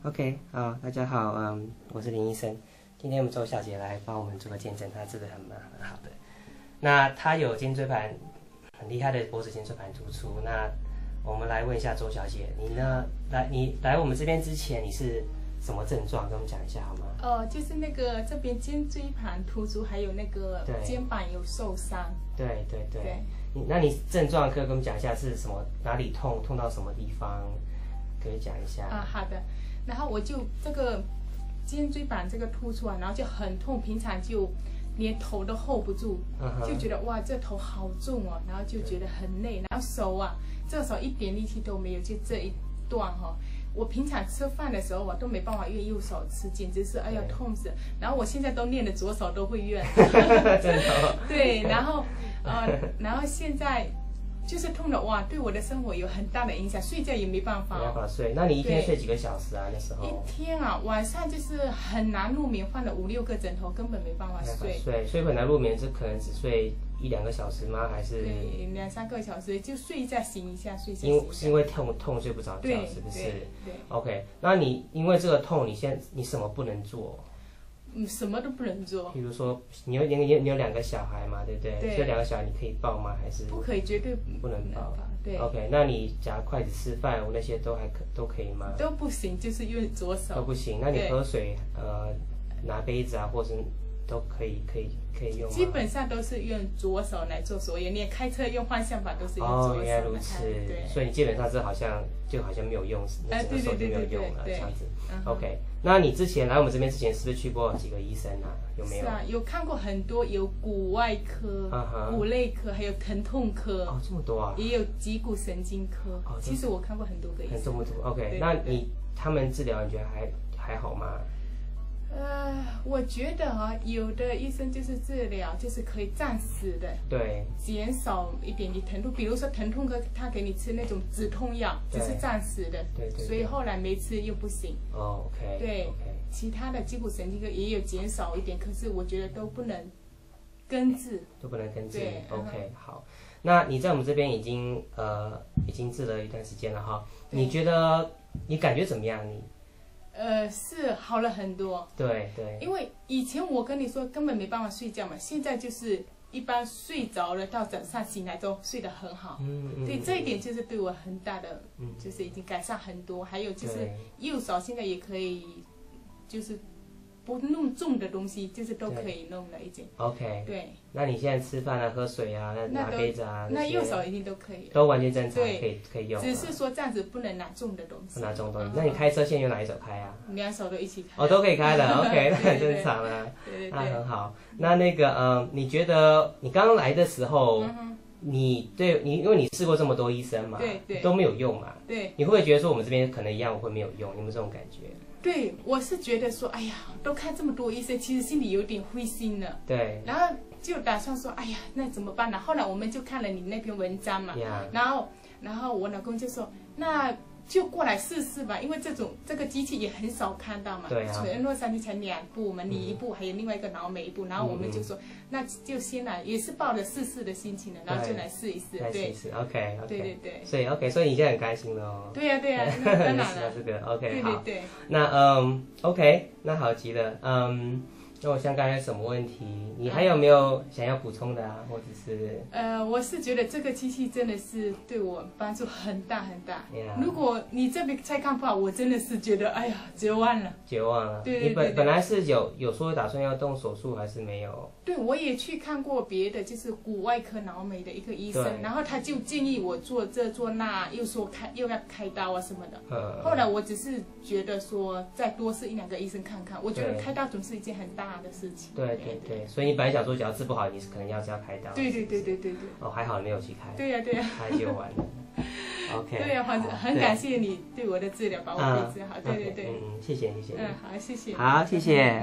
OK， 好，大家好，我是林医生。今天我们周小姐来帮我们做个见证，她治得很好的。那她有肩椎盘很厉害的脖子肩椎盘突出。那我们来问一下周小姐，你呢？你来我们这边之前，你是什么症状？跟我们讲一下好吗？就是那个这边肩椎盘突出，还有那个肩膀有受伤。对。那你症状可以跟我们讲一下是什么？哪里痛？痛到什么地方？可以讲一下。好的。然后我就这个肩椎板这个突出然后就很痛，平常就连头都 hold 不住，就觉得哇这头好重哦，然后就觉得很累，然后手这手一点力气都没有，就这一段我平常吃饭的时候我都没办法用右手吃，简直是哎呀痛死。然后我现在都练的左手都会用，真的对，然后现在就是痛的哇，对我的生活有很大的影响，睡觉也没办法。没办法睡，那你一天睡几个小时啊？那时候一天晚上就是很难入眠，换了5、6个枕头，根本没办法睡。所以很难入眠，是可能只睡1、2个小时吗？还是2、3个小时就睡一下醒一下，睡一下。是因为痛睡不着觉，是不是？对。OK， 那你因为这个痛，你什么不能做？什么都不能做。比如说，你有2个小孩嘛，对不对？对。这2个小孩你可以抱吗？还是不可以，绝对不能抱。对。OK， 那你夹筷子吃饭，那些都可以吗？都不行，就是用左手。都不行。那你喝水，拿杯子或是都可以用吗？基本上都是用左手来做所有，连开车用方向盘都是用左手。原来如此。所以你基本上好像没有用，那整个手就没有用了，这样子。OK， 那你之前来我们这边之前是不是去过几个医生啊？有没有？是啊，有看过很多，有骨外科、骨内科，还有疼痛科。这么多啊！也有脊骨神经科。其实我看过很多个医生。很多。OK， 那他们治疗你觉得还好吗？我觉得有的医生就是治疗，就是可以暂时的，对，减少一点点疼痛。比如说疼痛科，他给你吃那种止痛药，只是暂时的，对。所以后来没吃又不行。OK。对，其他的脊骨神经科也有减少一点，可是我觉得都不能根治。对 OK， 好。那你在我们这边已经治了一段时间了哈，你觉得你感觉怎么样？是好了很多。对。因为以前我跟你说根本没办法睡觉嘛，现在就是一般睡着了到早上醒来都睡得很好。对，这一点就是对我很大的，就是已经改善很多。还有就是右手现在也可以，就是不弄重的东西，就是都可以弄了已经。OK。对。那你现在吃饭喝水拿杯子那右手一定都可以了，都完全正常，可以用。只是说这样子不能拿重的东西。不拿重东西。那你开车现在用哪一手开啊？2手都一起开。都可以开的。OK， 那很正常啊。对。那很好。那你觉得你刚来的时候，因为你试过这么多医生嘛，对，都没有用嘛，对，你会不会觉得说我们这边可能一样会没有用？你有没有这种感觉？对，我是觉得说，哎呀，都看这么多医生，其实心里有点灰心了。对。然后就打算说，哎呀，那怎么办呢？后来我们就看了你那篇文章嘛，然后我老公就说，那就过来试试吧，因为这个机器也很少看到嘛。对啊。全洛杉矶才2部嘛，你1部，还有另外一个老美1部，然后我们就说，那就先来，也是抱着试试的心情的，然后就来试一试。对。OK。对。所以你现在很开心了哦。对呀，当然了。这个 OK 好。对。那OK， 那好极了。那我想刚才有什么问题？你还有没有想要补充的或者是？我是觉得这个机器真的是对我帮助很大很大。如果你这边再看不好，我真的是觉得哎呀绝望了。对。你本来是有说打算要动手术还是没有？对，我也去看过别的，就是骨外科脑美的一个医生，然后他就建议我做这做那，又说又要开刀什么的。后来我只是觉得说再多试1、2个医生看看，我觉得开刀总是一件很大的事情。对，所以你本来想说，只要治不好，你是可能要开刀。对。还好你没有去开。对呀。开就完了。OK。对呀，很感谢你对我的治疗，把我给治好。对。谢谢。好，谢谢。好，谢谢。